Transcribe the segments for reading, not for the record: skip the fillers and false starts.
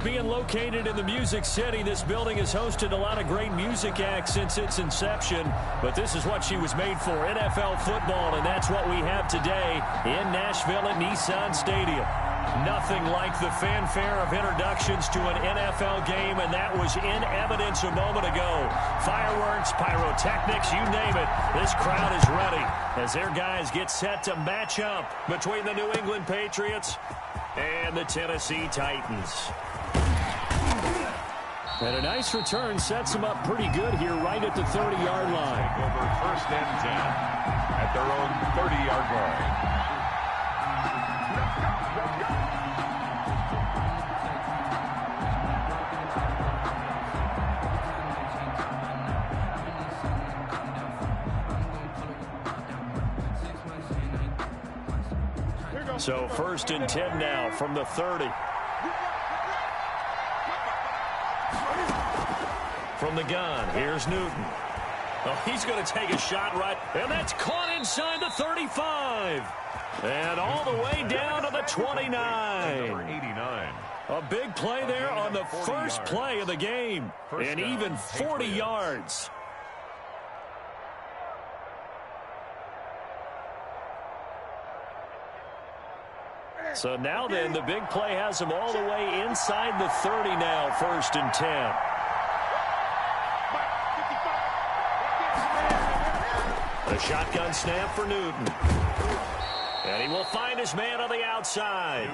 being located in the Music City, this building has hosted a lot of great music acts since its inception. But this is what she was made for, NFL football, and that's what we have today in Nashville at Nissan Stadium. Nothing like the fanfare of introductions to an NFL game, and that was in evidence a moment ago. Fireworks, pyrotechnics, you name it. This crowd is ready as their guys get set to match up between the New England Patriots and the Tennessee Titans. And a nice return sets them up pretty good here right at the 30-yard line. Over 1st and 10 at their own 30-yard line. So 1st and 10 now from the 30. From the gun, here's Newton. Oh, he's going to take a shot right, and that's caught inside the 35. And all the way down to the 29. Number 89. A big play there on the first play of the game, and even 40 yards. So now then, the big play has him all the way inside the 30 now, 1st and 10. The shotgun snap for Newton. And he will find his man on the outside.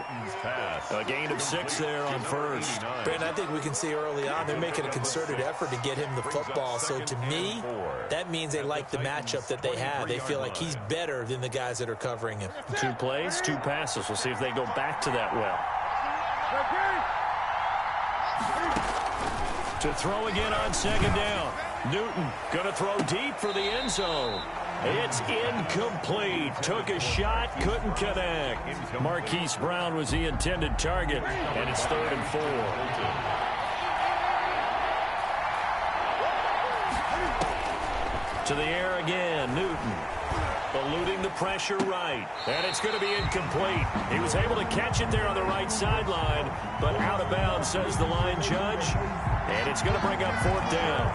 A gain of 6 there on 1st. Brandon, I think we can see early on they're making a concerted effort to get him the football. So to me, that means they like the matchup that they have. They feel like he's better than the guys that are covering him. 2 plays, 2 passes. We'll see if they go back to that well. To throw again on 2nd down. Newton going to throw deep for the end zone. It's incomplete. Took a shot, couldn't connect. Marquise Brown was the intended target, and it's 3rd and 4. To the air again, Newton. Eluding the pressure right, and it's going to be incomplete. He was able to catch it there on the right sideline, but out of bounds, says the line judge, and it's going to bring up 4th down.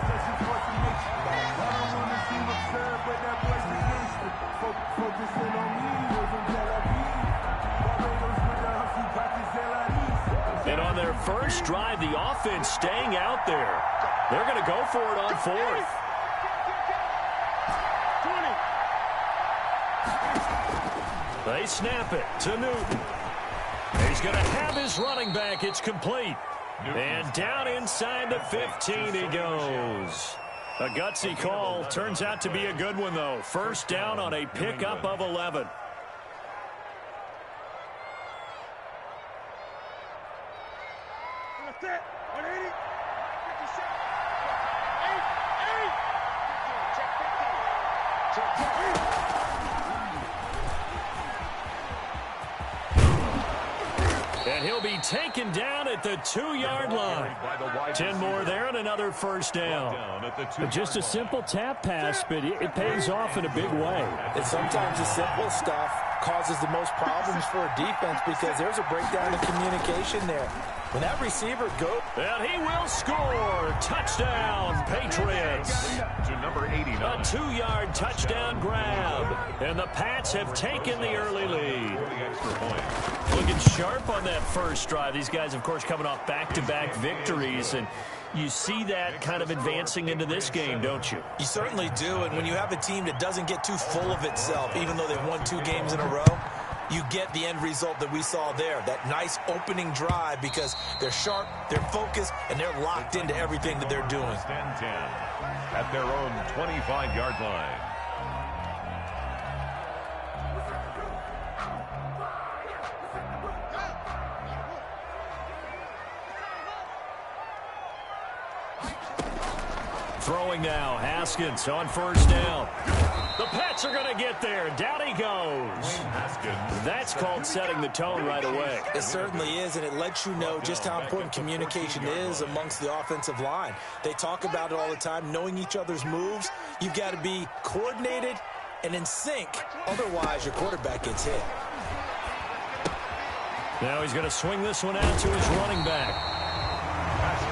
And on their first drive, the offense staying out there. They're going to go for it on 4th. They snap it to Newton. He's going to have his running back. It's complete. And down inside the 15 he goes. A gutsy call. Turns out to be a good one, though. 1st down on a pickup of 11. And he'll be taken down at the 2-yard line. 10 more there and another 1st down. Just a simple tap pass, but it pays off in a big way. And sometimes the simple stuff causes the most problems for a defense because there's a breakdown in communication there. When that receiver goes... And he will score. Touchdown, Patriots. To number 89. A 2-yard touchdown grab. And the Pats have taken the early lead. Looking sharp on that first drive. These guys, of course, coming off back-to-back victories. And you see that kind of advancing into this game, don't you? You certainly do. And when you have a team that doesn't get too full of itself, even though they've won 2 games in a row, you get the end result that we saw there, that nice opening drive, because they're sharp, they're focused, and they're locked into everything that they're doing. 10 at their own 25-yard line. Throwing now, Haskins on 1st down. The Pats are going to get there. Down he goes. That's called setting the tone right away. It certainly is, and it lets you know just how important communication is amongst the offensive line. They talk about it all the time, knowing each other's moves. You've got to be coordinated and in sync. Otherwise, your quarterback gets hit. Now he's going to swing this one out to his running back.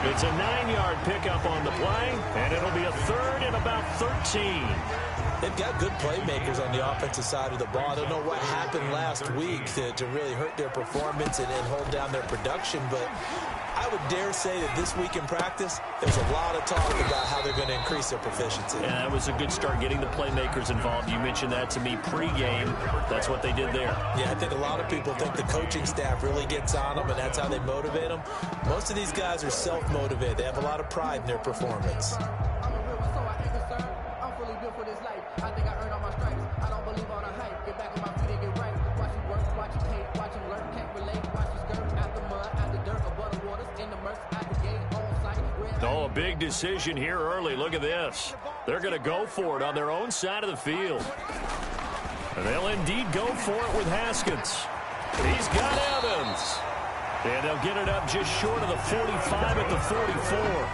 It's a 9-yard pickup on the play, and it'll be a third and about 13. They've got good playmakers on the offensive side of the ball. I don't know what happened last week to really hurt their performance and hold down their production, but I would dare say that this week in practice, there's a lot of talk about how they're going to increase their proficiency. Yeah, that was a good start, getting the playmakers involved. You mentioned that to me pregame. That's what they did there. Yeah, I think a lot of people think the coaching staff really gets on them, and that's how they motivate them. Most of these guys are self-motivated. They have a lot of pride in their performance. I think I earned all my stripes. I don't believe all the hype. Get back on my feet and get right. Watch you work, watch you hate, watch you learn, can't relate. Watch you skirt out the mud, out the dirt, above the waters, in the murks, out the gate, on site. Oh, a big decision here early. Look at this. They're going to go for it on their own side of the field. And they'll indeed go for it with Haskins. He's got Evans. And they'll get it up just short of the 45 at the 44.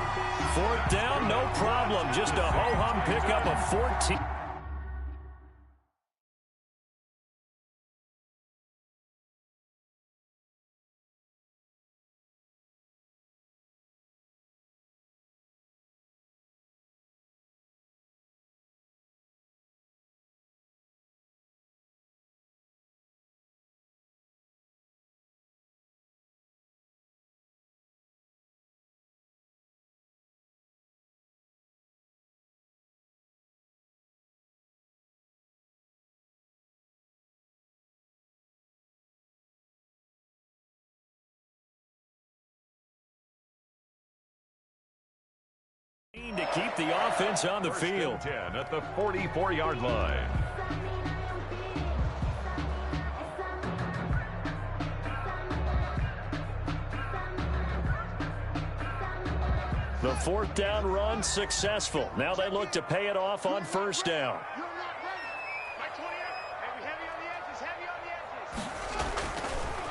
Fourth down, no problem. Just a ho-hum pickup of 14. To keep the offense on the field. 10 at the 44-yard line. The fourth down run successful. Now they look to pay it off on first down.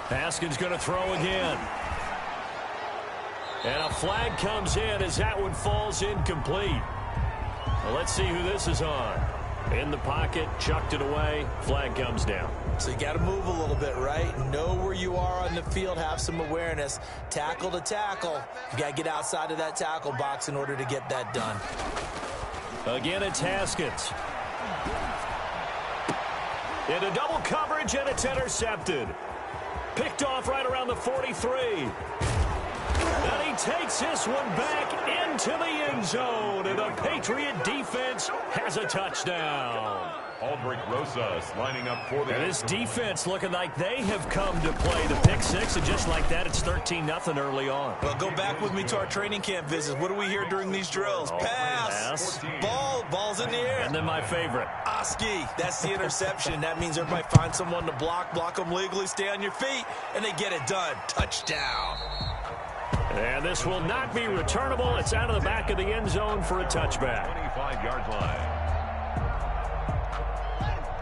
Haskins going to throw again. And a flag comes in as that one falls incomplete. Well, let's see who this is on. In the pocket, chucked it away, flag comes down. So you got to move a little bit, right? Know where you are on the field, have some awareness. Tackle to tackle. You got to get outside of that tackle box in order to get that done. Again, it's Haskins. Into double coverage, and it's intercepted. Picked off right around the 43. And he takes this one back into the end zone, and the Patriot defense has a touchdown. Aldrich Rosas lining up for the... And this defense looking like they have come to play. The pick six, and just like that, it's 13-0 early on. Well, go back with me to our training camp visits. What do we hear during these drills? Pass. Ball's in the air. And then my favorite. Oski. That's the interception. That means everybody finds someone to block them legally, stay on your feet, and they get it done. Touchdown. And this will not be returnable. It's out of the back of the end zone for a touchback. 25-yard line.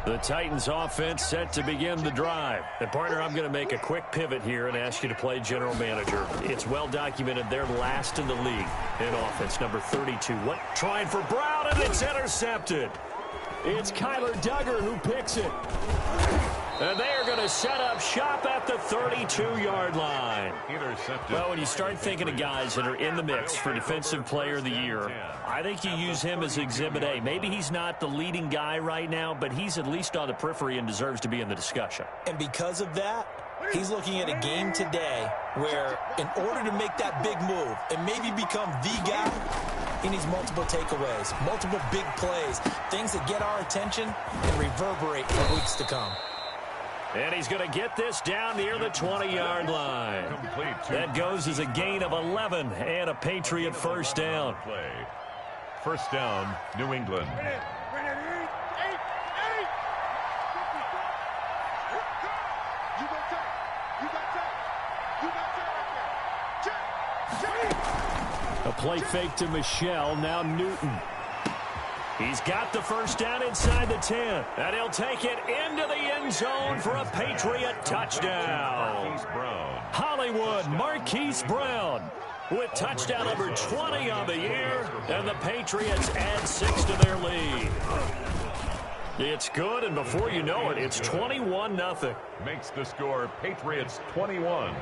The Titans offense set to begin the drive. And partner, I'm going to make a quick pivot here and ask you to play general manager. It's well documented they're last in the league in offense, number 32. What? Trying for Brown, and it's intercepted. It's Kyler Duggar who picks it. And they are going to set up shop at the 32-yard line. Intercepted. Well, when you start thinking of guys that are in the mix for Defensive Player of the Year, I think you use him as Exhibit A. Maybe he's not the leading guy right now, but he's at least on the periphery and deserves to be in the discussion. And because of that, he's looking at a game today where in order to make that big move and maybe become the guy, he needs multiple takeaways, multiple big plays, things that get our attention and reverberate for weeks to come. And he's going to get this down near the 20-yard line. That goes as a gain of 11 and a Patriot first down. First down, New England. A play fake to Michelle, now Newton. He's got the first down inside the 10. And he'll take it into the end zone for a Patriot touchdown. Hollywood Marquise Brown with touchdown number 20 on the year. And the Patriots add 6 to their lead. It's good, and before you know it, it's 21-0. Makes the score Patriots 21,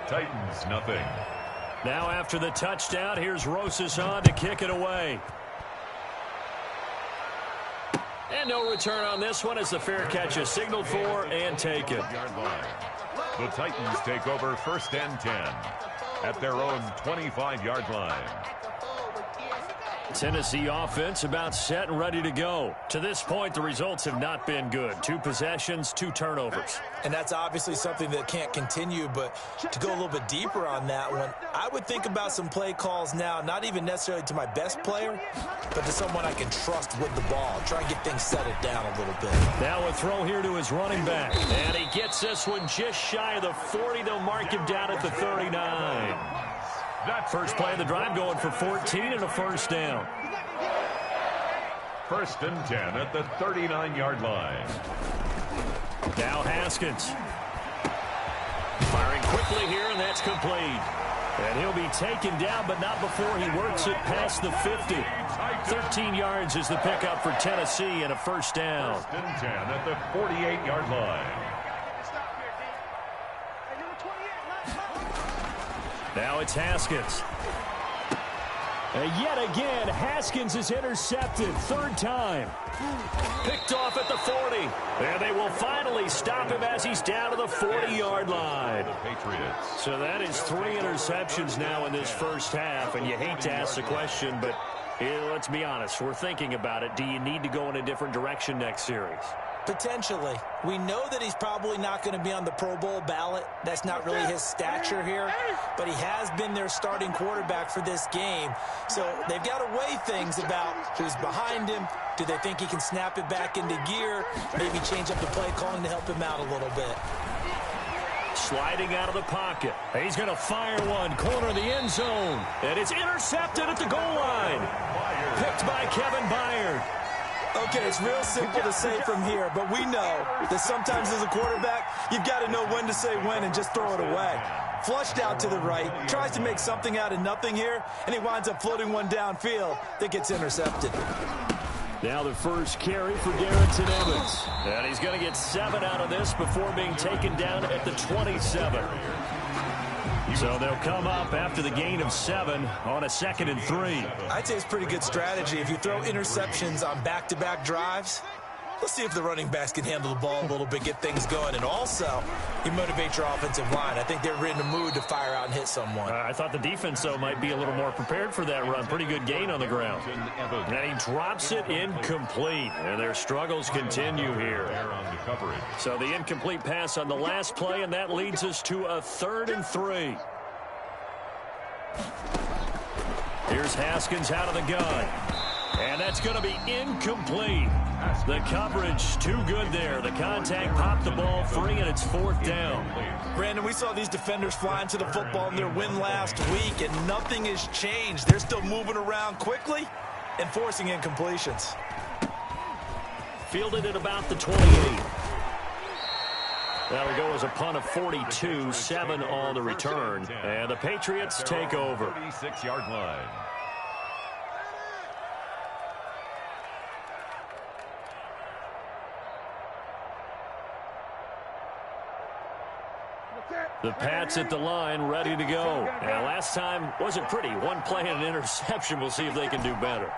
Titans nothing. Now after the touchdown, here's Rosas on to kick it away. And no return on this one as the fair catch is signaled for and taken. The Titans take over 1st and 10 at their own 25-yard line. Tennessee offense about set and ready to go. To this point, the results have not been good. 2 possessions, 2 turnovers. And that's obviously something that can't continue, but to go a little bit deeper on that one, I would think about some play calls now, not even necessarily to my best player, but to someone I can trust with the ball. Try and get things settled down a little bit. Now a throw here to his running back. And he gets this one just shy of the 40. They'll mark him down at the 39. First play of the drive going for 14 and a first down. 1st and 10 at the 39-yard line. Now Haskins. Firing quickly here, and that's complete. And he'll be taken down, but not before he works it past the 50. 13 yards is the pickup for Tennessee and a first down. 1st and 10 at the 48-yard line. Now it's Haskins. And yet again, Haskins is intercepted. 3rd time. Picked off at the 40. And they will finally stop him as he's down to the 40-yard line. So that is 3 interceptions now in this first half. And you hate to ask the question, but let's be honest. We're thinking about it. Do you need to go in a different direction next series? Potentially. We know that he's probably not going to be on the Pro Bowl ballot. That's not really his stature here. But he has been their starting quarterback for this game. So they've got to weigh things about who's behind him. Do they think he can snap it back into gear? Maybe change up the play calling to help him out a little bit. Sliding out of the pocket. He's going to fire one. Corner of the end zone. And it's intercepted at the goal line. Picked by Kevin Byard. Okay, it's real simple to say from here, but we know that sometimes as a quarterback, you've got to know when to say when and just throw it away. Flushed out to the right, tries to make something out of nothing here, and he winds up floating one downfield that gets intercepted. Now the first carry for Darrington Evans. And he's going to get 7 out of this before being taken down at the 27. So they'll come up after the gain of 7 on a 2nd and 3. I'd say it's pretty good strategy. If you throw interceptions on back-to-back drives, let's see if the running backs can handle the ball a little bit, get things going. And also, you motivate your offensive line. I think they're in the mood to fire out and hit someone. I thought the defense, though, might be a little more prepared for that run. Pretty good gain on the ground. And he drops it incomplete. And their struggles continue here. So the incomplete pass on the last play, and that leads us to a 3rd and 3. Here's Haskins out of the gun. And that's going to be incomplete. The coverage too good there. The contact popped the ball free, and it's 4th down. Brandon, we saw these defenders flying to the football in their win last week, and nothing has changed. They're still moving around quickly and forcing incompletions. Fielded at about the 28. That'll go as a punt of 42, 7 on the return. And the Patriots take over. 36-yard line. The Pats at the line, ready to go. Now, last time wasn't pretty. One play and an interception. We'll see if they can do better.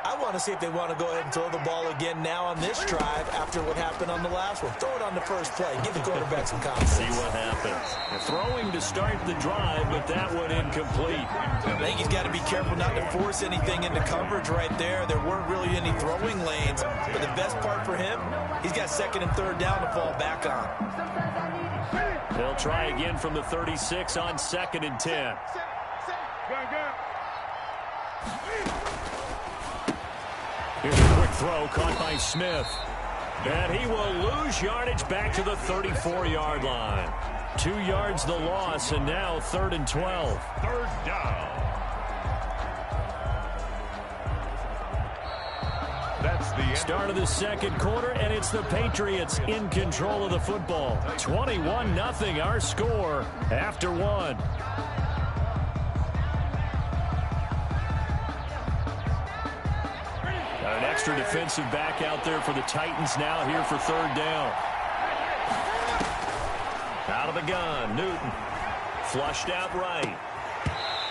I want to see if they want to go ahead and throw the ball again now on this drive after what happened on the last one. Throw it on the first play. Give the quarterback some confidence. See what happens. Throwing to start the drive, but that one incomplete. I think he's got to be careful not to force anything into coverage right there. There weren't really any throwing lanes. But the best part for him, he's got 2nd and 3rd down to fall back on. They'll try again from the 36 on 2nd and 10. Here's a quick throw caught by Smith. And he will lose yardage back to the 34-yard line. 2 yards the loss, and now 3rd and 12. 3rd down. That's the end. Start of the 2nd quarter, and it's the Patriots in control of the football. 21-0 our score after 1. An extra defensive back out there for the Titans now here for 3rd down. Out of the gun, Newton. Flushed out right.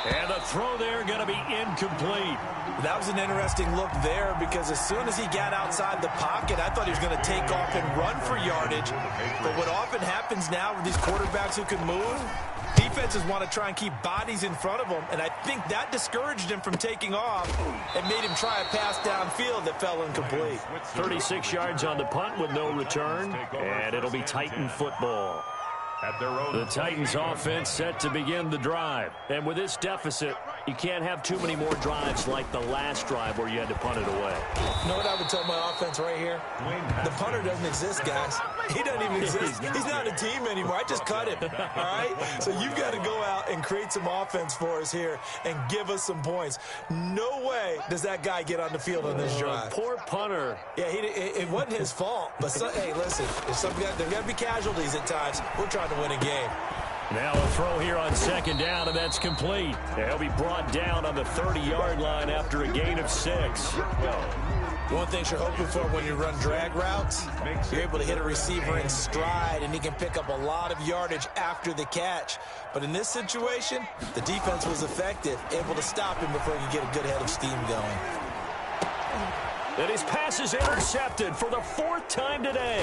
And the throw there going to be incomplete. That was an interesting look there because as soon as he got outside the pocket, I thought he was going to take off and run for yardage. But what often happens now with these quarterbacks who can move, defenses want to try and keep bodies in front of them, and I think that discouraged him from taking off and made him try a pass downfield that fell incomplete. 36 yards on the punt with no return, and it'll be Titan football. The Titans offense set to begin the drive. And with this deficit, you can't have too many more drives like the last drive where you had to punt it away. You know what I would tell my offense right here? The punter doesn't exist, guys. He doesn't even exist. He's not a team anymore. I just cut him, all right? So you've got to go out and create some offense for us here and give us some points. No way does that guy get on the field on this drive. Poor punter. Yeah, it wasn't his fault. But, hey, listen, there's got to be casualties at times. We're trying to win a game. Now a throw here on second down, and that's complete. He'll be brought down on the 30-yard line after a gain of 6. One thing you're hoping for when you run drag routes, you're able to hit a receiver in stride, and he can pick up a lot of yardage after the catch. But in this situation, the defense was effective, able to stop him before he could get a good head of steam going. And his pass is intercepted for the 4th time today.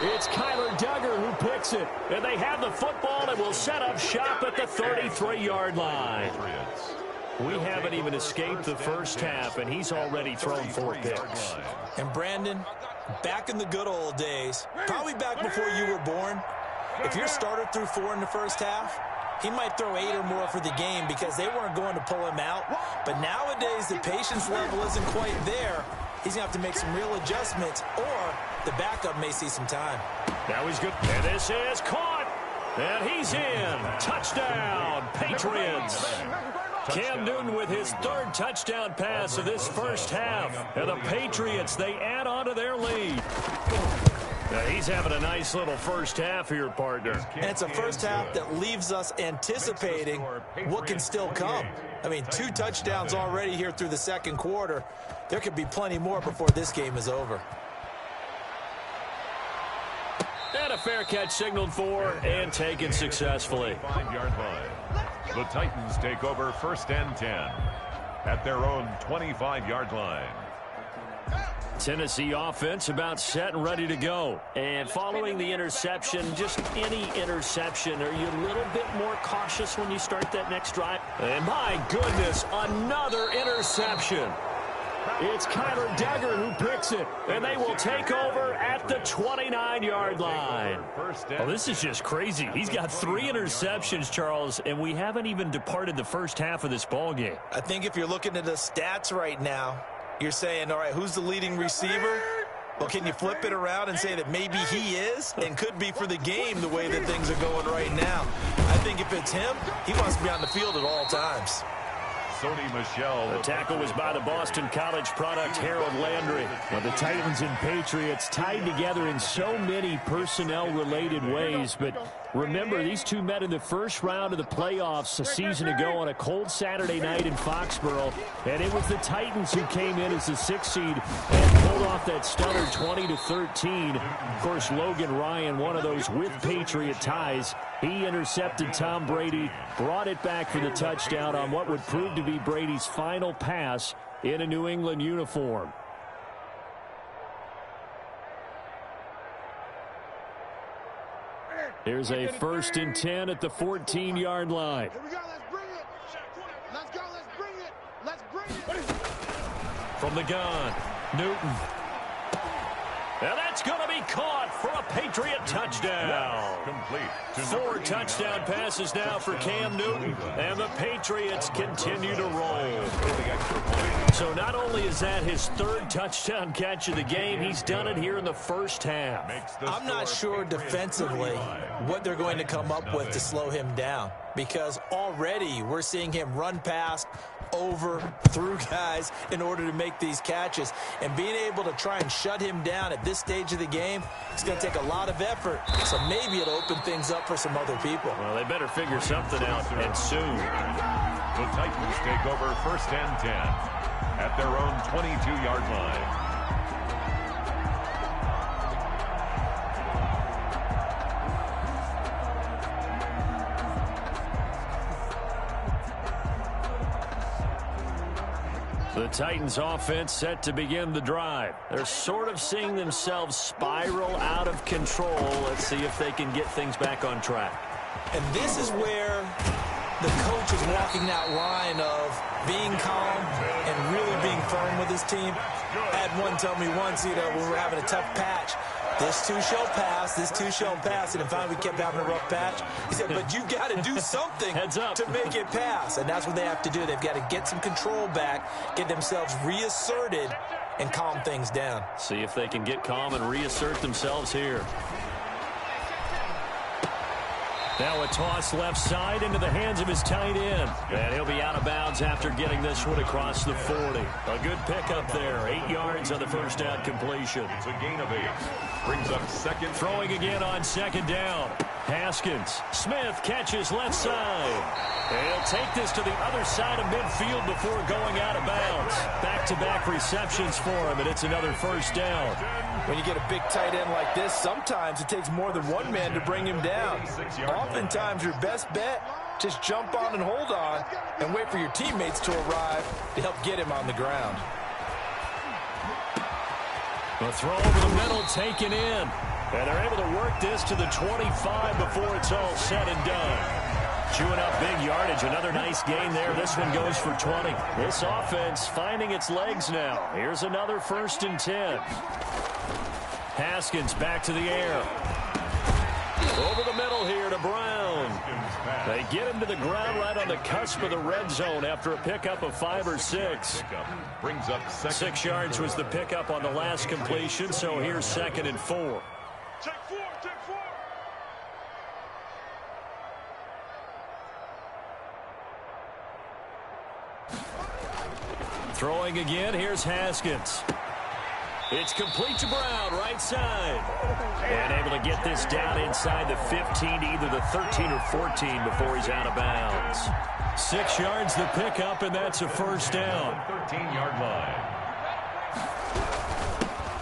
It's Kyler Duggar who picks it. And they have the football and will set up shop at the 33-yard line. We haven't even escaped the first half, and he's already thrown 4 picks. And Brandon, back in the good old days, probably back before you were born, if your starter threw 4 in the first half, he might throw 8 or more for the game because they weren't going to pull him out. But nowadays, the patience level isn't quite there. He's going to have to make some real adjustments, or the backup may see some time. Now he's good. And this is caught. And he's in. Touchdown, Patriots. Cam Newton with his 3rd touchdown pass of this first half. And the Patriots, they add on to their lead. Now he's having a nice little first half here, partner. And it's a first half that leaves us anticipating what can still come. I mean, 2 touchdowns already here through the second quarter. There could be plenty more before this game is over. And a fair catch signaled for and taken successfully. 5-yard line. The Titans take over 1st and 10 at their own 25-yard line. Tennessee offense about set and ready to go. And following the interception, just any interception, are you a little bit more cautious when you start that next drive? And my goodness, another interception. It's Kyler Duggar who picks it, and they will take over at the 29-yard line. Oh, this is just crazy. He's got 3 interceptions, Charles, and we haven't even departed the first half of this ball game. I think if you're looking at the stats right now, you're saying, all right, who's the leading receiver? Well, can you flip it around and say that maybe he is and could be for the game the way that things are going right now? I think if it's him, he wants to be on the field at all times. The tackle was by the Boston College product, Harold Landry. Well, the Titans and Patriots tied together in so many personnel-related ways, but remember, these two met in the first round of the playoffs a season ago on a cold Saturday night in Foxborough, and it was the Titans who came in as the 6th seed and pulled off that stunner 20-13. Of course, Logan Ryan, one of those with Patriot ties, he intercepted Tom Brady, brought it back for the touchdown on what would prove to be Brady's final pass in a New England uniform. Here's a 1st and 10 at the 14-yard line. Here we go. Let's bring it. Let's go. Let's bring it. Let's bring it. From the gun, Newton. And that's going to be caught for a Patriot touchdown. Complete. 4 touchdown passes now for Cam Newton, and the Patriots continue to roll. So not only is that his 3rd touchdown catch of the game, he's done it here in the first half. I'm not sure defensively what they're going to come up with to slow him down, because already we're seeing him run past, over, through guys in order to make these catches. And being able to try and shut him down at this stage of the game, it's going to take a lot of effort. So maybe it'll open things up for some other people. Well, they better figure something out, and soon. The Titans take over 1st and 10 at their own 22-yard line. The Titans offense set to begin the drive. They're sort of seeing themselves spiral out of control. Let's see if they can get things back on track. And this is where the coach is walking that line of being calm and really being firm with his team. I had one tell me once, when we were having a tough patch, this too shall pass, this too shall pass. And finally we kept having a rough patch. He said, but you've got to do something to make it pass. And that's what they have to do. They've got to get some control back, get themselves reasserted, and calm things down. See if they can get calm and reassert themselves here. Now a toss left side into the hands of his tight end. And he'll be out of bounds after getting this one across the 40. A good pickup there. 8 yards on the first down completion. It's a gain of 8. Brings up second. Throwing again on second down. Haskins. Smith catches left side. He'll take this to the other side of midfield before going out of bounds. Back-to-back receptions for him, and it's another first down. When you get a big tight end like this, sometimes it takes more than one man to bring him down. Oftentimes, your best bet, just jump on and hold on and wait for your teammates to arrive to help get him on the ground. The throw over the middle taken in. And they're able to work this to the 25 before it's all said and done. Chewing up big yardage. Another nice gain there. This one goes for 20. This offense finding its legs now. Here's another 1st and 10. Haskins back to the air. Over the middle here to Brown. They get him to the ground right on the cusp of the red zone after a pickup of 5 or 6. Brings up 6 yards was the pickup on the last completion, so here's 2nd and 4. Take 4, take 4. Throwing again, here's Haskins. It's complete to Brown, right side. And able to get this down inside the 15, either the 13 or 14 before he's out of bounds. 6 yards the pickup, and that's a first down. 13-yard line.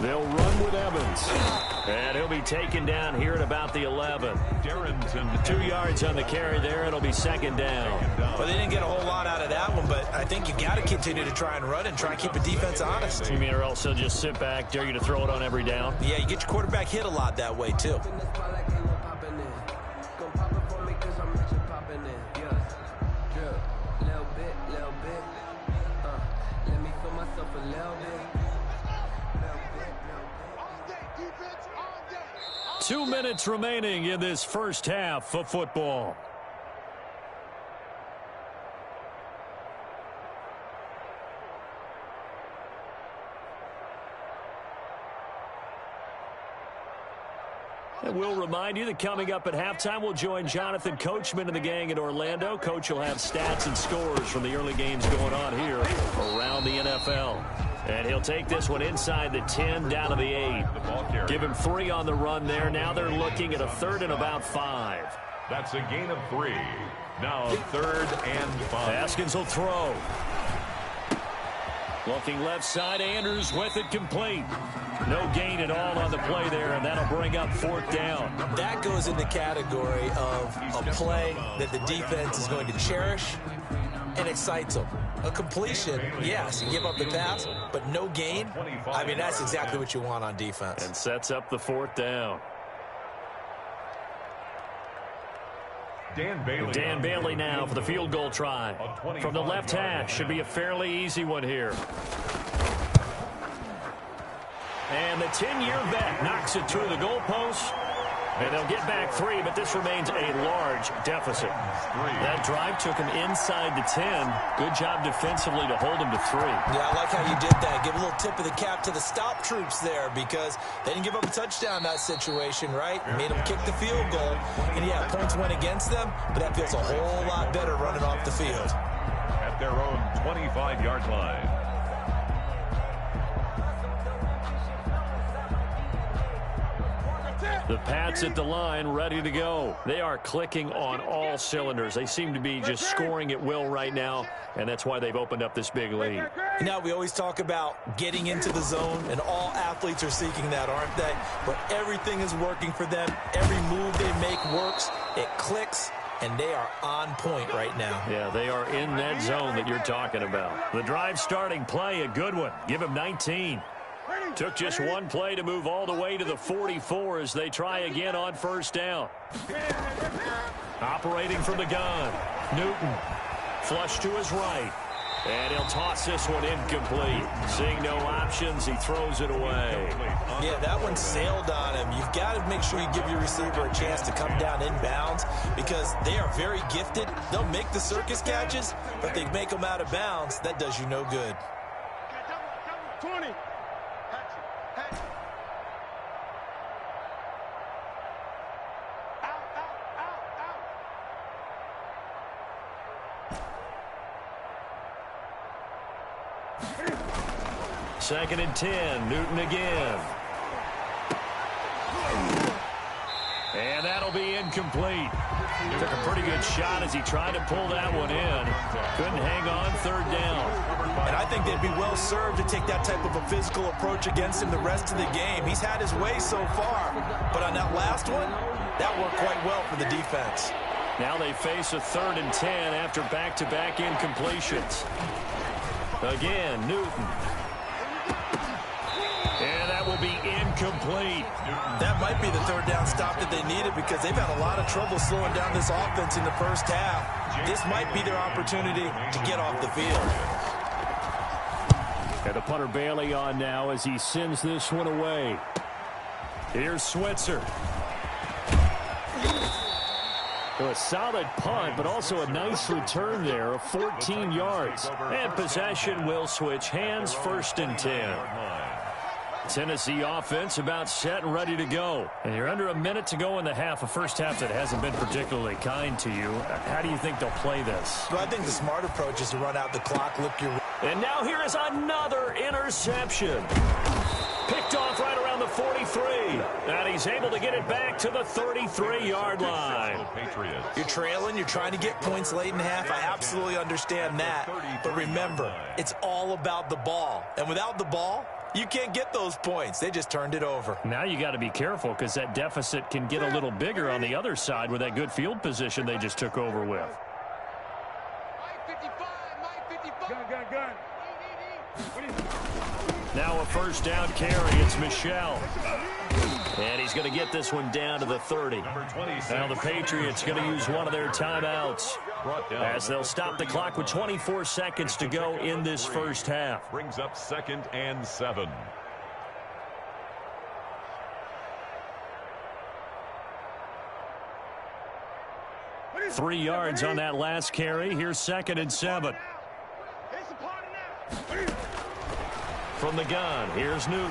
They'll run with Evans. And he'll be taken down here at about the 11. Darrington. 2 yards on the carry there. It'll be 2nd down. Well, they didn't get a whole lot out of that one, but I think you got to continue to try and run and try and keep the defense honest. You mean or else they'll just sit back, dare you to throw it on every down? Yeah, you get your quarterback hit a lot that way, too. Let me feel myself a little bit. 2 minutes remaining in this first half of football. And we'll remind you that coming up at halftime, we'll join Jonathan Coachman and the gang in Orlando. Coach will have stats and scores from the early games going on here around the NFL. And he'll take this one inside the 10, down to the 8. Give him 3 on the run there. Now they're looking at a 3rd and about 5. That's a gain of 3. Now 3rd and 5. Haskins will throw. Looking left side, Andrews with it complete. No gain at all on the play there, and that'll bring up 4th down. That goes in the category of a play that the defense is going to cherish and excites them. A completion, yes, you give up the pass, but no gain. I mean, that's exactly what you want on defense. And sets up the 4th down. Dan Bailey now for the field goal try. From the left hash, should be a fairly easy one here. And the 10-year vet knocks it through the goalpost. And they'll get back 3, but this remains a large deficit. That drive took him inside the 10. Good job defensively to hold him to 3. Yeah, I like how you did that. Give a little tip of the cap to the stop troops there because they didn't give up a touchdown in that situation, right? Made them kick the field goal. And, yeah, points went against them, but that feels a whole lot better running off the field. At their own 25-yard line. The Pats at the line, ready to go. They are clicking on all cylinders. They seem to be just scoring at will right now, and that's why they've opened up this big lead. You know, we always talk about getting into the zone, and all athletes are seeking that, aren't they? But everything is working for them. Every move they make works. It clicks, and they are on point right now. Yeah, they are in that zone that you're talking about. The drive starting play, a good one. Give him 19. Took just one play to move all the way to the 44 as they try again on first down. Operating from the gun, Newton. Flush to his right. And he'll toss this one incomplete. Seeing no options, he throws it away. Yeah, that one sailed on him. You've got to make sure you give your receiver a chance to come down inbounds because they are very gifted. They'll make the circus catches, but they make them out of bounds. That does you no good. 20. Second and 10, Newton again. And that'll be incomplete. Took a pretty good shot as he tried to pull that one in. Couldn't hang on third down. And I think they'd be well served to take that type of a physical approach against him the rest of the game. He's had his way so far. But on that last one, that worked quite well for the defense. Now they face a third and 10 after back-to-back incompletions. Again, Newton. And that will be incomplete. That might be the third down stop that they needed because they've had a lot of trouble slowing down this offense in the first half. This might be their opportunity to get off the field. And the punter Bailey on now as he sends this one away. Here's Switzer. So a solid punt, but also a nice return there of 14 yards. And possession will switch hands, first and 10. Tennessee offense about set and ready to go. And you're under a minute to go in the half, a first half that hasn't been particularly kind to you. How do you think they'll play this? Well, I think the smart approach is to run out the clock, look your... And now here is another interception. Picked off right around the 43. And he's able to get it back to the 33-yard line. You're trailing. You're trying to get points late in half. I absolutely understand that. But remember, it's all about the ball. And without the ball, you can't get those points. They just turned it over. Now you got to be careful because that deficit can get a little bigger on the other side with that good field position they just took over with. Gun. Now a first down carry. It's Michel. And he's going to get this one down to the 30. Now the Patriots going to use one of their timeouts as they'll stop the clock with 24 seconds to go in this first half. Brings up 2nd and 7. Three yards on that last carry. Here's 2nd and 7. From the gun, here's Newton.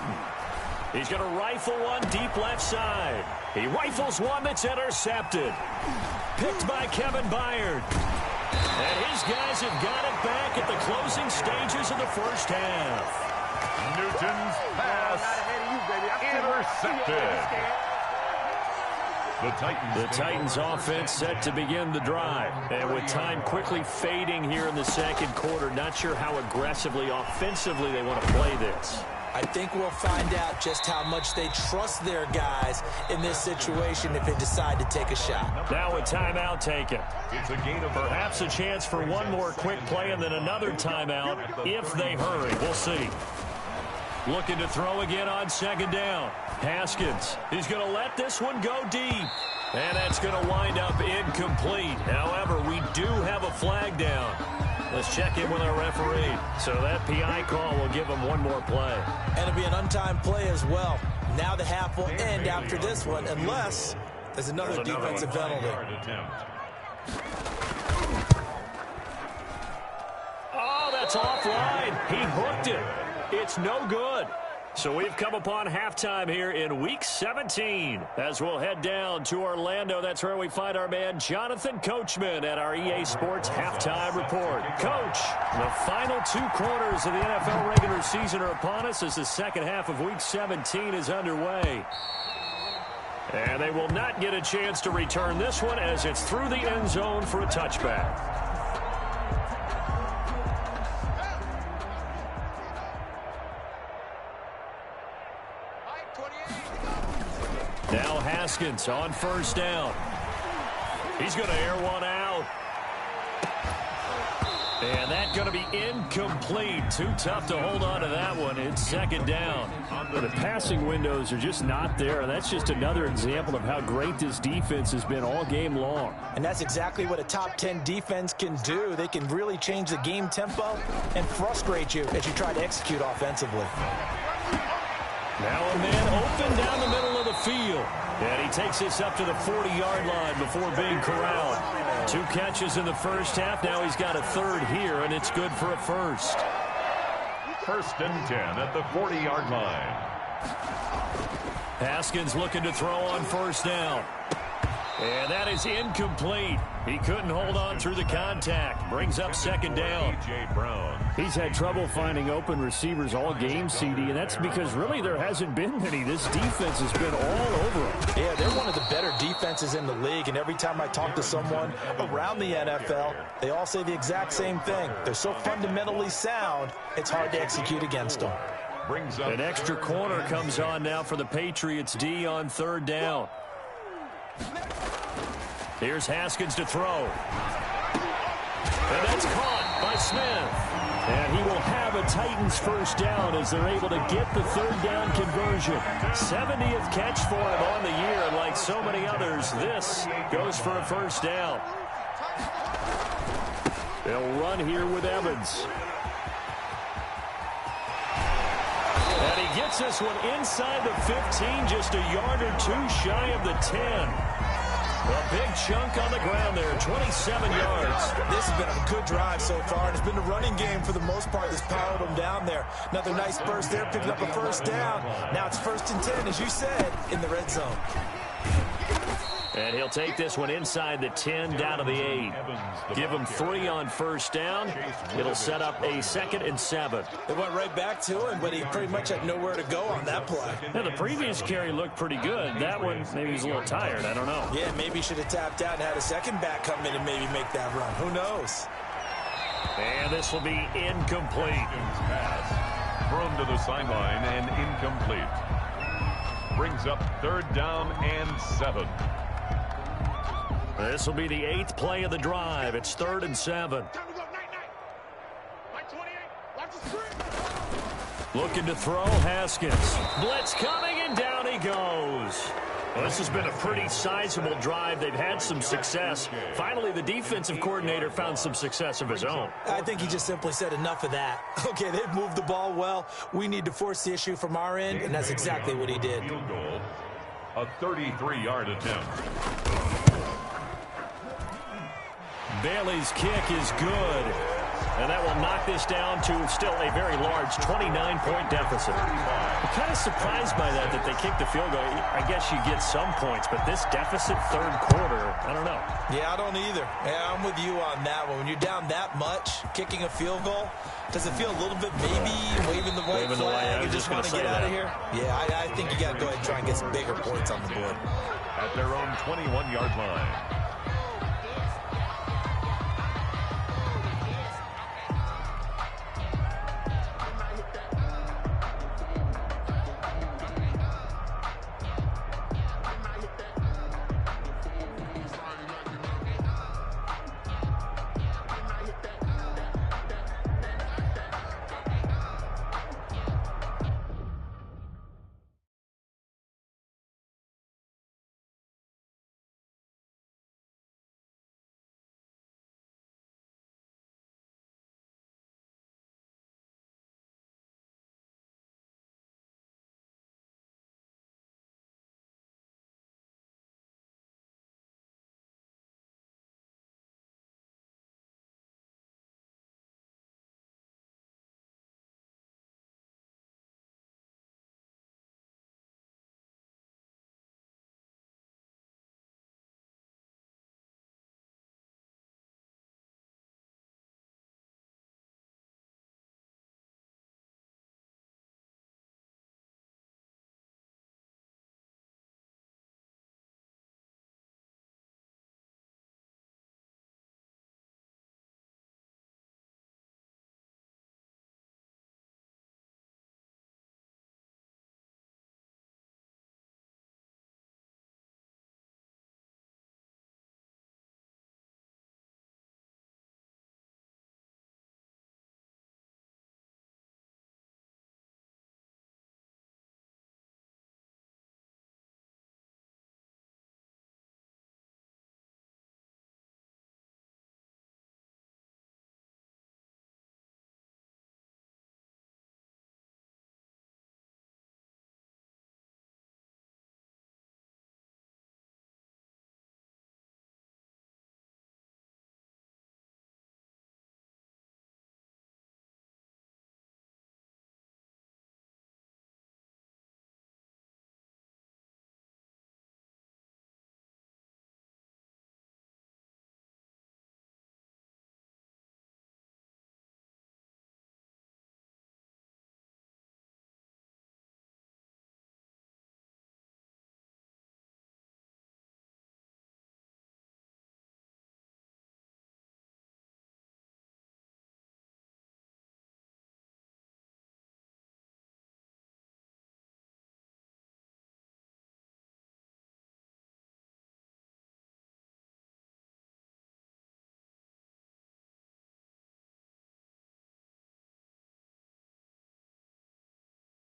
He's going to rifle one deep left side. He rifles one that's intercepted. Picked by Kevin Byard. And his guys have got it back at the closing stages of the first half. Newton's pass intercepted. The Titans offense set to begin the drive. And with time quickly fading here in the second quarter, not sure how aggressively, offensively they want to play this. I think we'll find out just how much they trust their guys in this situation if they decide to take a shot. Now a timeout taken. It's a gain of perhaps a chance for one more quick play and then another timeout if they hurry. We'll see. Looking to throw again on second down. Haskins, he's going to let this one go deep. And that's going to wind up incomplete. However, we do have a flag down. Let's check in with our referee. So that PI call will give him one more play. And it'll be an untimed play as well. Now the half will end after this one unless there's another defensive penalty. Oh, that's offline. He hooked it. It's no good. So we've come upon halftime here in Week 17. As we'll head down to Orlando, that's where we find our man Jonathan Coachman at our EA Sports Halftime Report. Coach, the final two quarters of the NFL regular season are upon us as the second half of Week 17 is underway. And they will not get a chance to return this one as it's through the end zone for a touchback. Now Haskins on first down. He's going to air one out. And that's going to be incomplete. Too tough to hold on to that one. It's second down. The passing windows are just not there. That's just another example of how great this defense has been all game long. And that's exactly what a top 10 defense can do. They can really change the game tempo and frustrate you as you try to execute offensively. Now a man open down the middle of the field. And he takes this up to the 40-yard line before being corralled. 2 catches in the first half. Now he's got a third here, and it's good for a first. First and 10 at the 40-yard line. Haskins looking to throw on first down. And that is incomplete. He couldn't hold on through the contact. Brings up second down. A.J. Brown. He's had trouble finding open receivers all game, CD, and that's because really there hasn't been many. This defense has been all over them. Yeah, they're one of the better defenses in the league, and every time I talk to someone around the NFL, they all say the exact same thing. They're so fundamentally sound, it's hard to execute against them. Brings up An extra corner comes on now for the Patriots D on third down. Here's Haskins to throw. And that's caught by Smith. And he will have a Titans first down as they're able to get the third down conversion. 70th catch for him on the year, and like so many others, this goes for a first down. They'll run here with Evans. And he gets this one inside the 15, just a yard or 2 shy of the 10. A big chunk on the ground there, 27 yards. This has been a good drive so far, and it's been the running game for the most part that's powered them down there. Another nice burst there, picking up a first down. Now it's first and 10, as you said, in the red zone. And he'll take this one inside the 10, down to the 8. Give him 3 on first down. It'll set up a 2nd and 7. They went right back to him, but he pretty much had nowhere to go on that play. Now, the previous carry looked pretty good. That one, maybe he's a little tired. I don't know. Yeah, maybe he should have tapped out and had a second back come in and maybe make that run. Who knows? And this will be incomplete. pass. Thrown to the sideline and incomplete. Brings up third down and 7. This will be the 8th play of the drive. It's 3rd and 7. Looking to throw, Haskins. Blitz coming, and down he goes. Well, this has been a pretty sizable drive. They've had some success. Finally, the defensive coordinator found some success of his own. I think he just simply said enough of that. Okay, they've moved the ball well. We need to force the issue from our end, and that's exactly what he did. Field goal, a 33-yard attempt. Bailey's kick is good. And that will knock this down to still a very large 29-point deficit. I'm kind of surprised by that they kicked the field goal. I guess you get some points, but this deficit third quarter, I don't know. Yeah, I don't either. Yeah, I'm with you on that one. When you're down that much, kicking a field goal, does it feel a little bit maybe waving the white flag and just want to get out of here? Yeah, I think you got to go ahead and try and get some bigger points on the board. At their own 21-yard line.